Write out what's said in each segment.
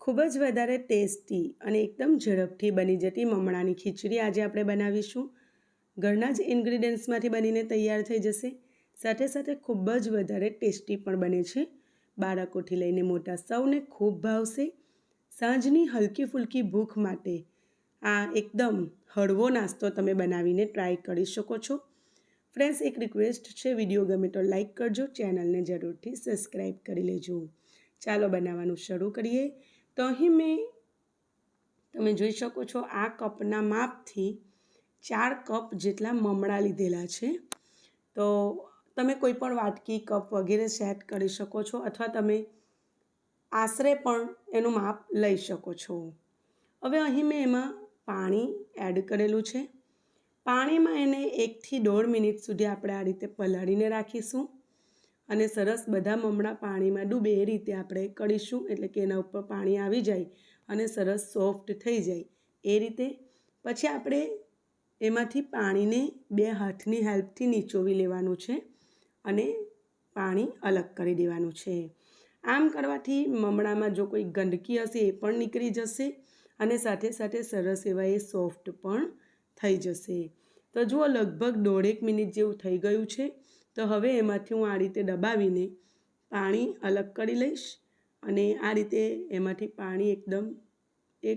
ખૂબ જ વધારે ટેસ્ટી અને એકદમ ઝડપથી બની જતી મમણાની ખીચડી આજે આપણે બનાવીશું. ઘરના જ ઇન્ગ્રીડિયન્ટ્સમાંથી બનીને તૈયાર થઈ જશે. સાથે સાથે ખૂબ જ વધારે ટેસ્ટી પણ બને છે. બાળકોથી લઈને મોટા સૌને ખૂબ ભાવશે. સાંજની હલકી ફૂલકી ભૂખ માટે આ એકદમ હળવો નાસ્તો તમે બનાવીને ટ્રાય કરી શકો છો. ફ્રેન્ડ્સ, એક રિક્વેસ્ટ છે, વિડીયો ગમે તો લાઈક કરજો, ચેનલને જરૂરથી સબસ્ક્રાઈબ કરી લેજો. ચાલો બનાવવાનું શરૂ કરીએ. તો અહીં તમે જોઈ શકો છો આ કપના માપથી 4 કપ જેટલા મમરા લીધેલા છે. તો તમે કોઈ પણ વાટકી, કપ વગેરે સેટ કરી શકો છો, અથવા તમે આશરે પણ એનું માપ લઈ શકો છો. હવે અહીં મેં એમાં પાણી એડ કરેલું છે. પાણીમાં એને 1 થી 1.5 મિનિટ સુધી આપણે આ રીતે પલાળીને રાખીશું અને સરસ બધા મમરા પાણીમાં ડૂબે એ રીતે આપણે કરીશું, એટલે કે એના ઉપર પાણી આવી જાય અને સરસ સોફ્ટ થઈ જાય એ રીતે. પછી આપણે એમાંથી પાણીને 2 હાથની હેલ્પથી નીચોવી લેવાનું છે અને પાણી અલગ કરી દેવાનું છે. આમ કરવાથી મમરામાં જો કોઈ ગંદકી હશે એ પણ નીકળી જશે અને સાથે સાથે સરસ એવા એ સોફ્ટ પણ થઈ જશે. તો જુઓ, લગભગ 1.5 મિનિટ જેવું થઈ ગયું છે. તો હવે એમાંથી હું આ રીતે દબાવીને પાણી અલગ કરી લઈશ અને આ રીતે એમાંથી પાણી એકદમ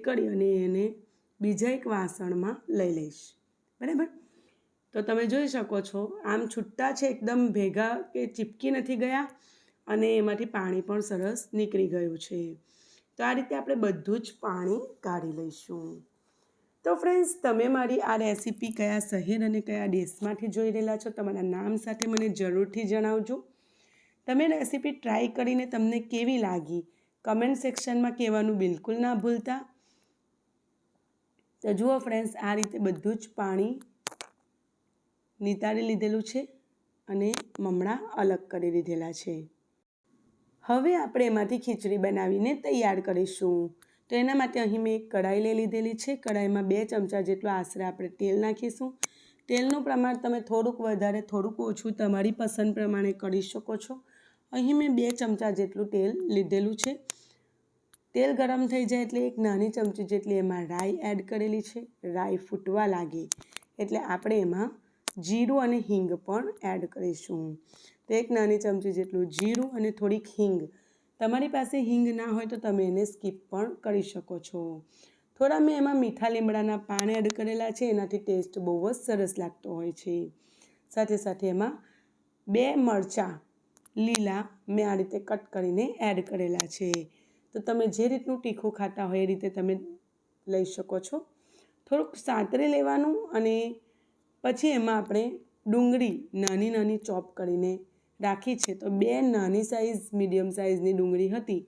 કરી અને એને બીજા એક વાસણમાં લઈ લઈશ. બરાબર? તો તમે જોઈ શકો છો આમ છૂટા છે, એકદમ ભેગા કે ચીપકી નથી ગયા અને એમાંથી પાણી પણ સરસ નીકળી ગયું છે. તો આ રીતે આપણે બધું જ પાણી કાઢી લઈશું. તો ફ્રેન્ડ્સ, તમે મારી આ રેસીપી કયા શહેર અને કયા દેશમાંથી જોઈ રહેલા છો, તમારા નામ સાથે મને જરૂરથી જણાવજો. તમે રેસીપી ટ્રાય કરીને તમને કેવી લાગી કમેન્ટ સેક્શનમાં કહેવાનું બિલકુલ ના ભૂલતા. તો જુઓ ફ્રેન્ડ્સ, આ રીતે બધું જ પાણી નિતારી લીધેલું છે અને મમરા અલગ કરી લીધેલા છે. હવે આપણે એમાંથી ખીચડી બનાવીને તૈયાર કરીશું. તો એના માટે અહીં મેં એક કઢાઈ લઈ લીધેલી છે. કઢાઈમાં 2 ચમચા જેટલું આશરે આપણે તેલ નાખીશું. તેલનું પ્રમાણ તમે થોડુંક વધારે થોડુંક ઓછું તમારી પસંદ પ્રમાણે કરી શકો છો. અહીં મેં 2 ચમચા જેટલું તેલ લીધેલું છે. તેલ ગરમ થઈ જાય એટલે 1 નાની ચમચી જેટલી એમાં રાઈ એડ કરેલી છે. રાઈ ફૂટવા લાગે એટલે આપણે એમાં જીરું અને હિંગ પણ એડ કરીશું. તો 1 નાની ચમચી જેટલું જીરું અને થોડીક હિંગ. તમારી પાસે હિંગ ના હોય તો તમે એને સ્કીપ પણ કરી શકો છો. થોડા મેં એમાં મીઠા લીમડાના પાન એડ કરેલા છે, એનાથી ટેસ્ટ બહુ જ સરસ લાગતો હોય છે. સાથે સાથે એમાં 2 મરચાં લીલા મેં આ રીતે કટ કરીને એડ કરેલા છે. તો તમે જે રીતનું તીખું ખાતા હોય એ રીતે તમે લઈ શકો છો. થોડુંક સાંતળી લેવાનું અને પછી એમાં આપણે ડુંગળી નાની નાની ચોપ કરીને રાખી છે. તો 2 નાની સાઇઝ મીડિયમ સાઇઝની ડુંગળી હતી,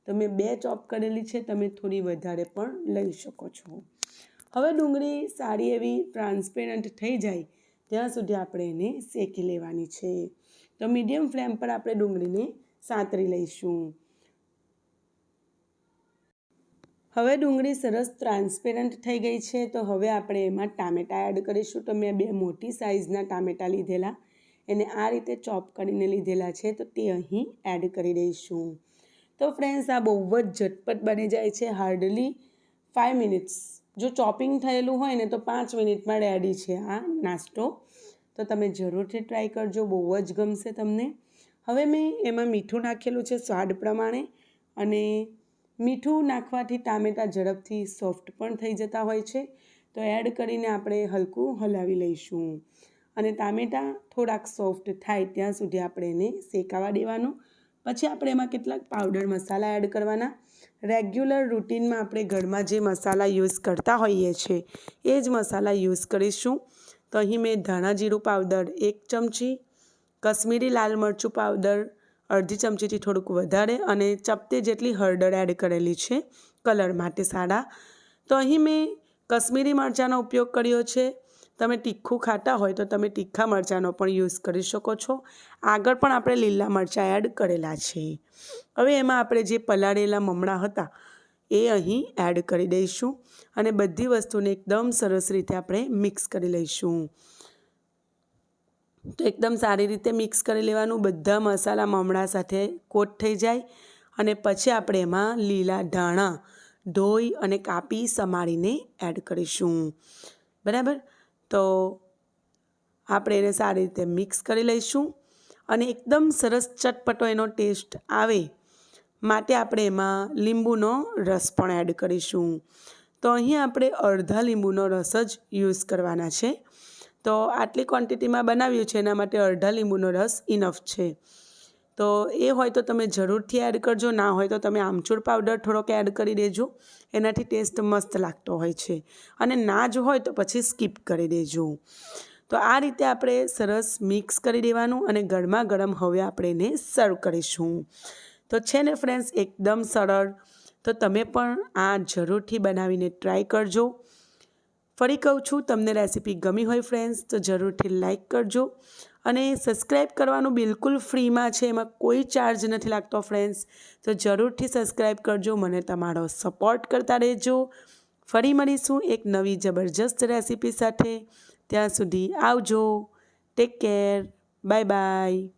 તો મેં 2 ચોપ કરેલી છે. તમે થોડી વધારે પણ લઈ શકો છો. હવે ડુંગળી સારી એવી ટ્રાન્સપેરન્ટ થઈ જાય ત્યાં સુધી આપણે એને શેકી લેવાની છે. તો મીડિયમ ફ્લેમ પર આપણે ડુંગળીને સાંતળી લઈશું. હવે ડુંગળી સરસ ટ્રાન્સપેરન્ટ થઈ ગઈ છે. તો હવે આપણે એમાં ટામેટાં એડ કરીશું. તો મેં 2 મોટી સાઇઝના ટામેટાં લીધેલા, એને આ રીતે ચોપ કરીને લીધેલા છે. તો તે અહીં એડ કરી દઈશું. તો ફ્રેન્ડ્સ, આ બહુ જ ઝટપટ બની જાય છે. Hardly 5 minutes. જો ચોપિંગ થયેલું હોય ને તો 5 મિનિટમાં રેડી છે આ નાસ્તો. તો તમે જરૂરથી ટ્રાય કરજો, બહુ જ ગમશે તમને. હવે મેં એમાં મીઠું નાખેલું છે સ્વાદ પ્રમાણે, અને મીઠું નાખવાથી ટામેટાં ઝડપથી સોફ્ટ પણ થઈ જતા હોય છે. તો એડ કરીને આપણે હલકું હલાવી લઈશું અને ટામેટાં થોડાક સોફ્ટ થાય ત્યાં સુધી આપણે એને શેકાવા દેવાનું. પછી આપણે એમાં કેટલાક પાવડર મસાલા એડ કરવાના. રેગ્યુલર રૂટીનમાં આપણે ઘરમાં જે મસાલા યુઝ કરતા હોઈએ છીએ એ જ મસાલા યુઝ કરીશું. તો અહીં મેં ધાણા જીરું પાવડર 1 ચમચી, કશ્મીરી લાલ મરચું પાવડર અડધી ચમચીથી થોડુંક વધારે અને ચપટી જેટલી હળદર એડ કરેલી છે કલર માટે સાડા. તો અહીં મેં કશ્મીરી મરચાંનો ઉપયોગ કર્યો છે. તમે તીખું ખાતા હોય તો તમે તીખા મરચાંનો પણ યુઝ કરી શકો છો. આગળ પણ આપણે લીલા મરચાં એડ કરેલા છે. હવે એમાં આપણે જે પલાળેલા મમરા હતા એ અહીં એડ કરી દઈશું અને બધી વસ્તુને એકદમ સરસ રીતે આપણે મિક્સ કરી લઈશું. તો એકદમ સારી રીતે મિક્સ કરી લેવાનું. બધા મસાલા મમરા સાથે કોટ થઈ જાય અને પછી આપણે એમાં લીલા ધાણા ધોઈ અને કાપી સમારીને એડ કરીશું. બરાબર, તો આપણે એને સારી રીતે મિક્સ કરી લઈશું અને એકદમ સરસ ચટપટો એનો ટેસ્ટ આવે માટે આપણે એમાં લીંબુનો રસ પણ એડ કરીશું. તો અહીં આપણે અડધા લીંબુનો રસ જ યુઝ કરવાના છે. તો આટલી ક્વોન્ટિટીમાં બનાવ્યું છે એના માટે અડધા લીંબુનો રસ ઇનફ છે. તો એ હોય તો તમે જરૂરથી એડ કરજો, ના હોય તો તમે આમચૂર પાવડર થોડોક એડ કરી દેજો, એનાથી ટેસ્ટ મસ્ત લાગતો હોય છે. અને ના જ હોય તો પછી સ્કીપ કરી દેજો. તો આ રીતે આપણે સરસ મિક્સ કરી દેવાનું અને ગરમા ગરમ હવે આપણે એને સર્વ કરીશું. તો છે ને ફ્રેન્ડ્સ, એકદમ સરળ. તો તમે પણ આ જરૂરથી બનાવીને ટ્રાય કરજો. ફરી કહું છું, તમને રેસીપી ગમી હોય ફ્રેન્ડ્સ તો જરૂરથી લાઈક કરજો અને સબસ્ક્રાઈબ કરવાનું બિલકુલ ફ્રીમાં છે, એમાં કોઈ ચાર્જ નથી લાગતો ફ્રેન્ડ્સ. તો જરૂરથી સબસ્ક્રાઈબ કરજો, મને તમારો સપોર્ટ કરતા રહેજો. ફરી મળીશું એક નવી જબરજસ્ત રેસીપી સાથે. ત્યાં સુધી આવજો. Take care. Bye bye.